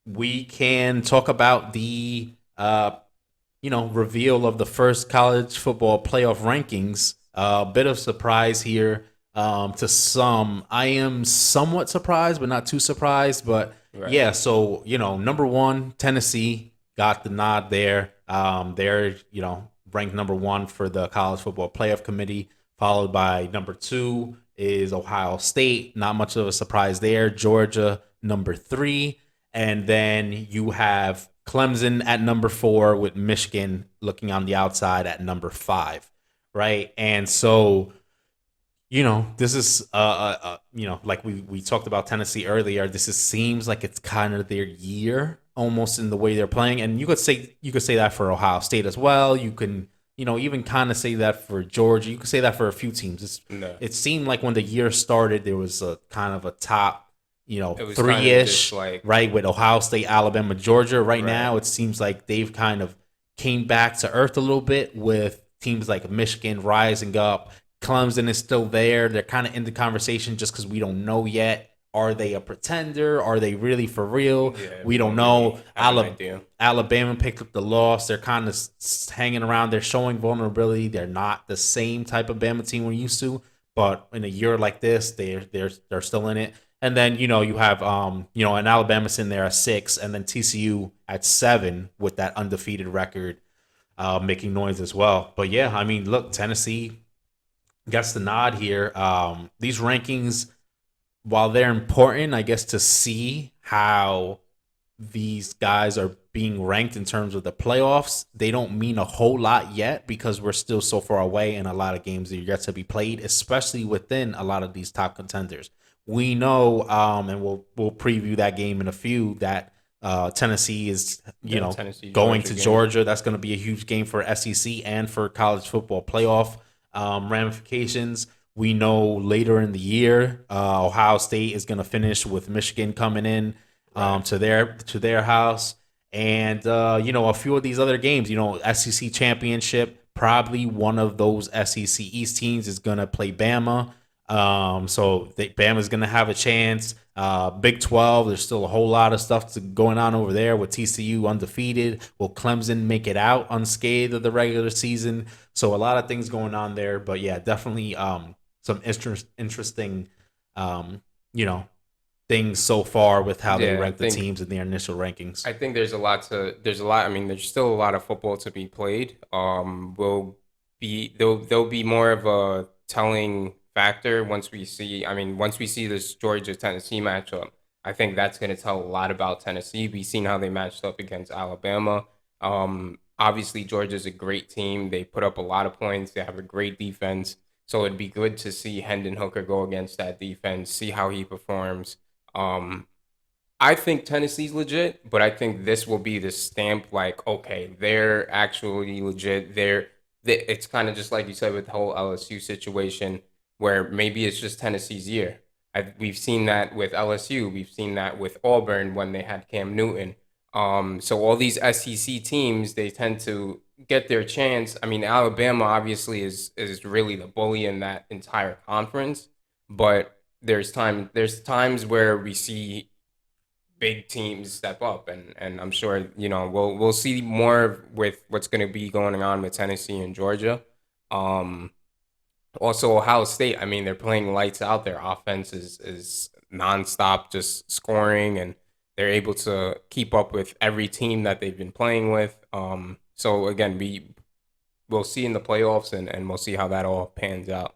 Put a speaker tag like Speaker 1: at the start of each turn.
Speaker 1: We can talk about the reveal of the first college football playoff rankings. A bit of surprise here to some. I am somewhat surprised, but not too surprised. But
Speaker 2: Right.
Speaker 1: yeah, so number one, Tennessee got the nod there. They're ranked number one for the college football playoff committee, followed by number two is Ohio State. Not much of a surprise there. Georgia number three, and then you have Clemson at number four with Michigan looking on the outside at number five, right? And so this is like we talked about Tennessee earlier. This is seems like it's kind of their year almost in the way they're playing, and you could say that for Ohio State as well. You can even kind of say that for Georgia. You could say that for a few teams.
Speaker 2: No.
Speaker 1: It seemed like when the year started, there was a kind of a top
Speaker 2: It was kind
Speaker 1: three
Speaker 2: of just
Speaker 1: ish,
Speaker 2: like
Speaker 1: right, with Ohio State, Alabama, Georgia. Right
Speaker 2: right.
Speaker 1: now, it seems like they've kind of came back to earth a little bit with teams like Michigan rising up. Clemson is still there. They're kind of in the conversation just because we don't know yet. Are they a pretender? Are they really for real?
Speaker 2: Yeah,
Speaker 1: We
Speaker 2: we
Speaker 1: don't
Speaker 2: don't
Speaker 1: know.
Speaker 2: really have an idea.
Speaker 1: Alabama picked up the loss. They're kind of hanging around. They're showing vulnerability. They're not the same type of Bama team we're used to. But in a year like this, they're still in it. And then you have an Alabama in there at six, and then TCU at seven with that undefeated record, making noise as well. But yeah, I mean, look, Tennessee gets the nod here. These rankings, while they're important, I guess to see how these guys are being ranked in terms of the playoffs, they don't mean a whole lot yet because we're still so far away and a lot of games are yet to be played, especially within a lot of these top contenders. We know, and we'll preview that game in a few, that Tennessee is
Speaker 2: The Tennessee
Speaker 1: going
Speaker 2: Georgia
Speaker 1: to
Speaker 2: game.
Speaker 1: Georgia. That's going to be a huge game for SEC and for college football playoff ramifications. We know later in the year, Ohio State is going to finish with Michigan coming in
Speaker 2: Right.
Speaker 1: to their house, and a few of these other games. SEC championship. Probably one of those SEC East teams is going to play Bama. So Bama's going to have a chance. Big 12, there's still a whole lot of stuff going on over there with TCU undefeated. Will Clemson make it out unscathed of the regular season? So a lot of things going on there. But yeah, definitely some interesting, um, you know, things so far with how they
Speaker 2: Yeah,
Speaker 1: rank the teams in their initial rankings.
Speaker 2: I think there's a lot. I mean, there's still a lot of football to be played. Will be there'll be more of a telling factor once we see. I mean, once we see this Georgia Tennessee matchup, I think that's going to tell a lot about Tennessee. We've seen how they matched up against Alabama. Obviously Georgia's a great team. They put up a lot of points. They have a great defense. So it'd be good to see Hendon Hooker go against that defense, see how he performs. Um, I think Tennessee's legit, but I think this will be the stamp like, okay, they're actually legit. It's kind of just like you said with the whole LSU situation, where maybe it's just Tennessee's year. We've seen that with LSU. We've seen that with Auburn when they had Cam Newton. So all these SEC teams, they tend to get their chance. I mean, Alabama obviously is really the bully in that entire conference, but there's times where we see big teams step up, and I'm sure we'll see more with what's going to be going on with Tennessee and Georgia. Um, Also Ohio State. I mean, they're playing lights out. Their offense is nonstop, just scoring, and they're able to keep up with every team that they've been playing with. So again, we'll see in the playoffs, and we'll see how that all pans out.